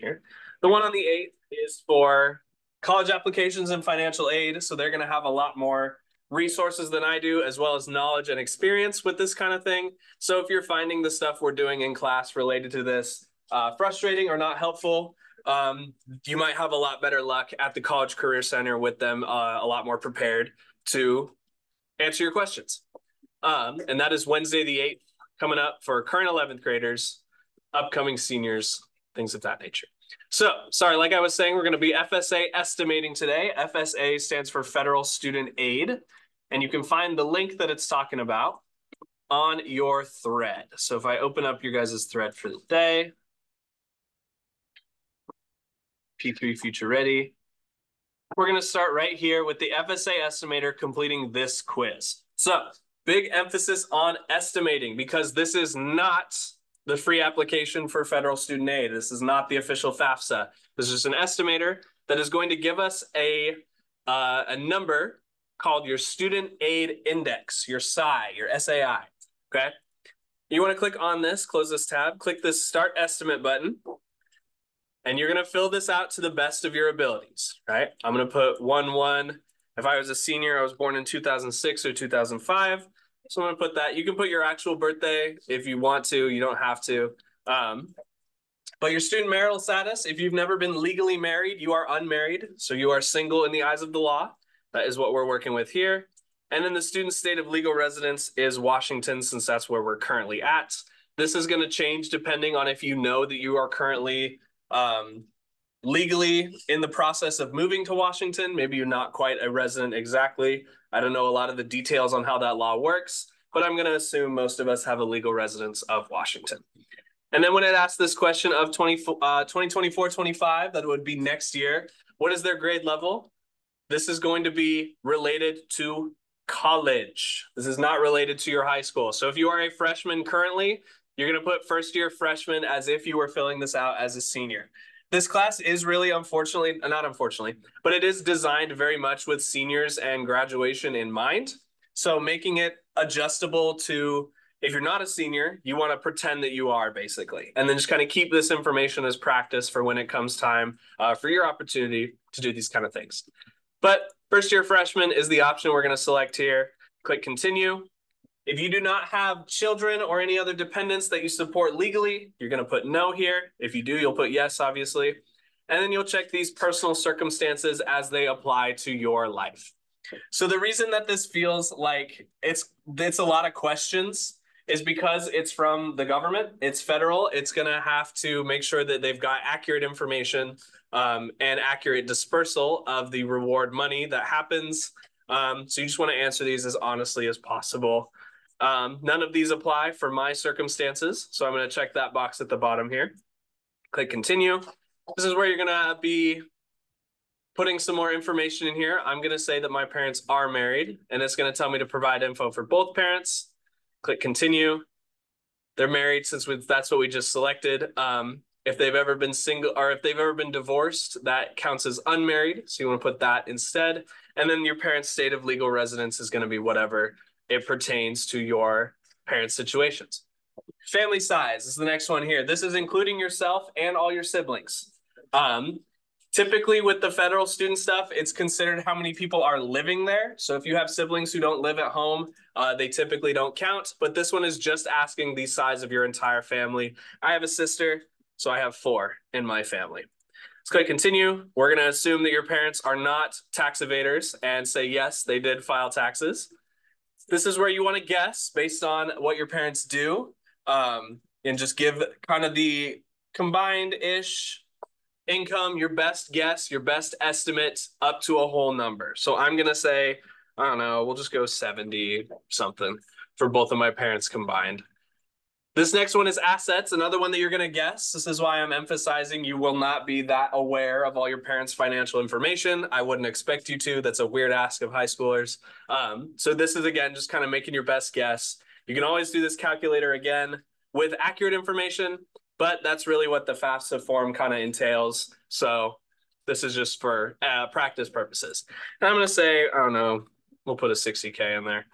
here. The one on the 8th is for college applications and financial aid. So they're going to have a lot more resources than I do, as well as knowledge and experience with this kind of thing. So if you're finding the stuff we're doing in class related to this frustrating or not helpful, you might have a lot better luck at the College Career Center with them a lot more prepared to answer your questions. And that is Wednesday the 8th, coming up for current 11th graders, upcoming seniors, things of that nature. So, sorry, like I was saying, we're going to be FSA estimating today. FSA stands for Federal Student Aid, and you can find the link that it's talking about on your thread. So if I open up your guys' thread for the day, P3 Future Ready, we're going to start right here with the FSA estimator completing this quiz. So, big emphasis on estimating, because this is not the free application for federal student aid. This is not the official FAFSA. This is just an estimator that is going to give us a number called your student aid index, your SAI, your SAI, okay? You want to click on this, close this tab, click this start estimate button, and you're going to fill this out to the best of your abilities, right? I'm going to put 1-1. If I was a senior, I was born in 2006 or 2005. So I'm going to put that. You can put your actual birthday if you want to. You don't have to. But your student marital status, if you've never been legally married, you are unmarried. So you are single in the eyes of the law. That is what we're working with here. And then the student state of legal residence is Washington, since that's where we're currently at. This is going to change depending on if you know that you are currently legally in the process of moving to Washington. Maybe you're not quite a resident exactly. I don't know a lot of the details on how that law works, but I'm going to assume most of us have a legal residence of Washington. And then when it asks this question of 2024-25, that would be next year, what is their grade level? This is going to be related to college. This is not related to your high school. So if you are a freshman currently, you're going to put first year freshman as if you were filling this out as a senior. This class is really, not unfortunately, but it is designed very much with seniors and graduation in mind. So making it adjustable to, if you're not a senior, you want to pretend that you are, basically. And then just kind of keep this information as practice for when it comes time for your opportunity to do these kind of things. But first year freshman is the option we're going to select here. Click continue. If you do not have children or any other dependents that you support legally, you're going to put no here. If you do, you'll put yes, obviously. And then you'll check these personal circumstances as they apply to your life. So the reason that this feels like it's a lot of questions is because it's from the government. It's federal. It's going to have to make sure that they've got accurate information and accurate dispersal of the reward money that happens. So you just want to answer these as honestly as possible. None of these apply for my circumstances, so I'm going to check that box at the bottom here. Click continue. This is where you're going to be putting some more information in here. I'm going to say that my parents are married, and it's going to tell me to provide info for both parents. Click continue. They're married since that's what we just selected. If they've ever been single or if they've ever been divorced, that counts as unmarried. So you want to put that instead. And then your parents' state of legal residence is going to be whatever it pertains to your parents' situations. Family size is the next one here. This is including yourself and all your siblings. Typically with the federal student stuff, it's considered how many people are living there. So if you have siblings who don't live at home, they typically don't count. But this one is just asking the size of your entire family. I have a sister, so I have 4 in my family. Let's go ahead and continue. We're going to assume that your parents are not tax evaders and say, yes, they did file taxes. This is where you want to guess based on what your parents do and just give kind of the combined-ish income, your best guess, your best estimate up to a whole number. So I'm going to say, I don't know, we'll just go 70 something for both of my parents combined. This next one is assets, another one that you're going to guess. This is why I'm emphasizing you will not be that aware of all your parents' financial information. I wouldn't expect you to. That's a weird ask of high schoolers. So this is, again, just kind of making your best guess. You can always do this calculator again with accurate information, but that's really what the FAFSA form kind of entails. So this is just for practice purposes. And I'm going to say, I don't know, we'll put a 60K in there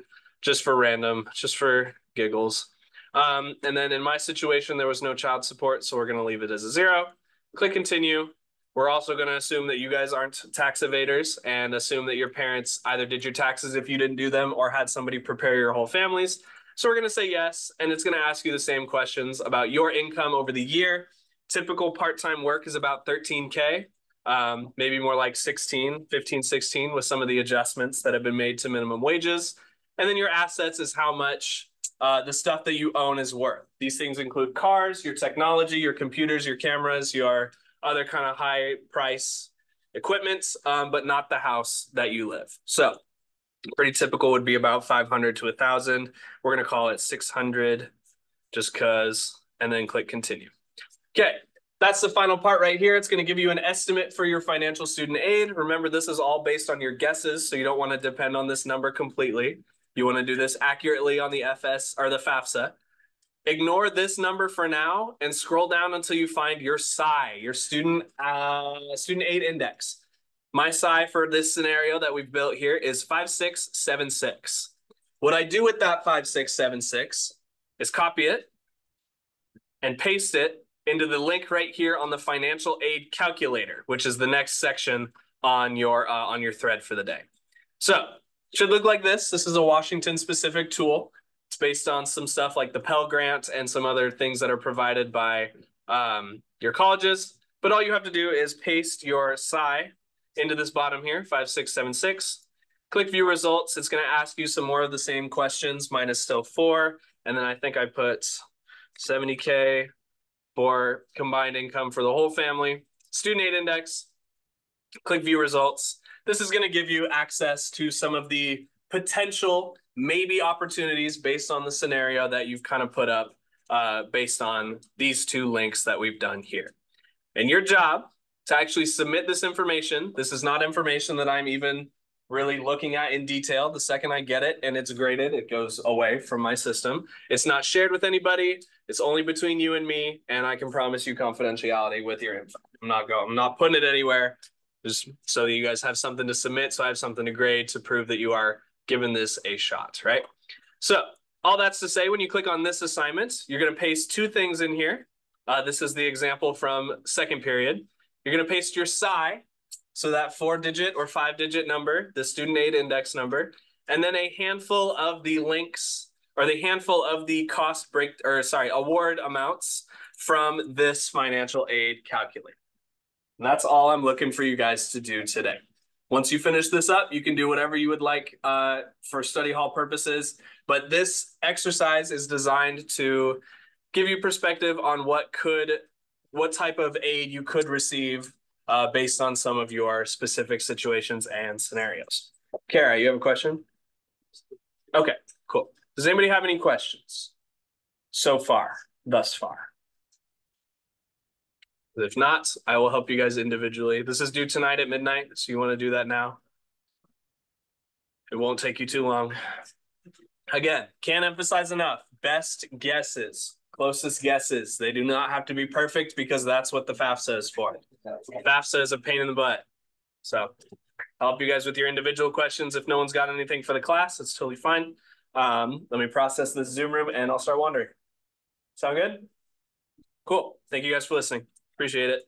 just for random, just for giggles. And then in my situation, there was no child support, so we're going to leave it as a 0. Click continue. We're also going to assume that you guys aren't tax evaders and assume that your parents either did your taxes if you didn't do them or had somebody prepare your whole families. So we're going to say yes, and it's going to ask you the same questions about your income over the year. Typical part-time work is about 13K, maybe more like 16, 15, 16 with some of the adjustments that have been made to minimum wages. And then your assets is how much the stuff that you own is worth. These things include cars, your technology, your computers, your cameras, your other kind of high price equipment, but not the house that you live. So pretty typical would be about 500 to 1,000. We're going to call it 600 just because, and then click continue. Okay, that's the final part right here. It's going to give you an estimate for your financial student aid. Remember, this is all based on your guesses, so you don't want to depend on this number completely. You want to do this accurately on the FS or the FAFSA. Ignore this number for now and scroll down until you find your SAI, your student aid index. My SAI for this scenario that we've built here is 5676. What I do with that 5676 is copy it and paste it into the link right here on the financial aid calculator, which is the next section on your thread for the day. So it should look like this. This is a Washington specific tool. It's based on some stuff like the Pell Grant and some other things that are provided by your colleges. But all you have to do is paste your SAI into this bottom here, 5676. Click view results. It's going to ask you some more of the same questions. Mine is still 4. And then I think I put 70K for combined income for the whole family. Student aid index. Click view results. This is going to give you access to some of the potential maybe opportunities based on the scenario that you've kind of put up based on these 2 links that we've done here. And your job to actually submit this information, this is not information that I'm even really looking at in detail. The second I get it and it's graded, it goes away from my system. It's not shared with anybody. It's only between you and me, and I can promise you confidentiality with your info. I'm not putting it anywhere, just so that you guys have something to submit, so I have something to grade to prove that you are giving this a shot, right? So all that's to say, when you click on this assignment, you're going to paste 2 things in here. This is the example from second period. You're going to paste your SAI, so that 4-digit or 5-digit number, the student aid index number, and then a handful of the links or the handful of the award amounts from this financial aid calculator. And that's all I'm looking for you guys to do today. Once you finish this up, you can do whatever you would like for study hall purposes. But this exercise is designed to give you perspective on what type of aid you could receive based on some of your specific situations and scenarios. Kara, you have a question? Okay, cool. Does anybody have any questions thus far? If not, I will help you guys individually. This is due tonight at midnight, so you want to do that now. It won't take you too long. Again, can't emphasize enough. Best guesses, closest guesses. They do not have to be perfect because that's what the FAFSA is for. FAFSA is a pain in the butt. So I'll help you guys with your individual questions. If no one's got anything for the class, it's totally fine. Let me process this Zoom room and I'll start wandering. Sound good? Cool. Thank you guys for listening. Appreciate it.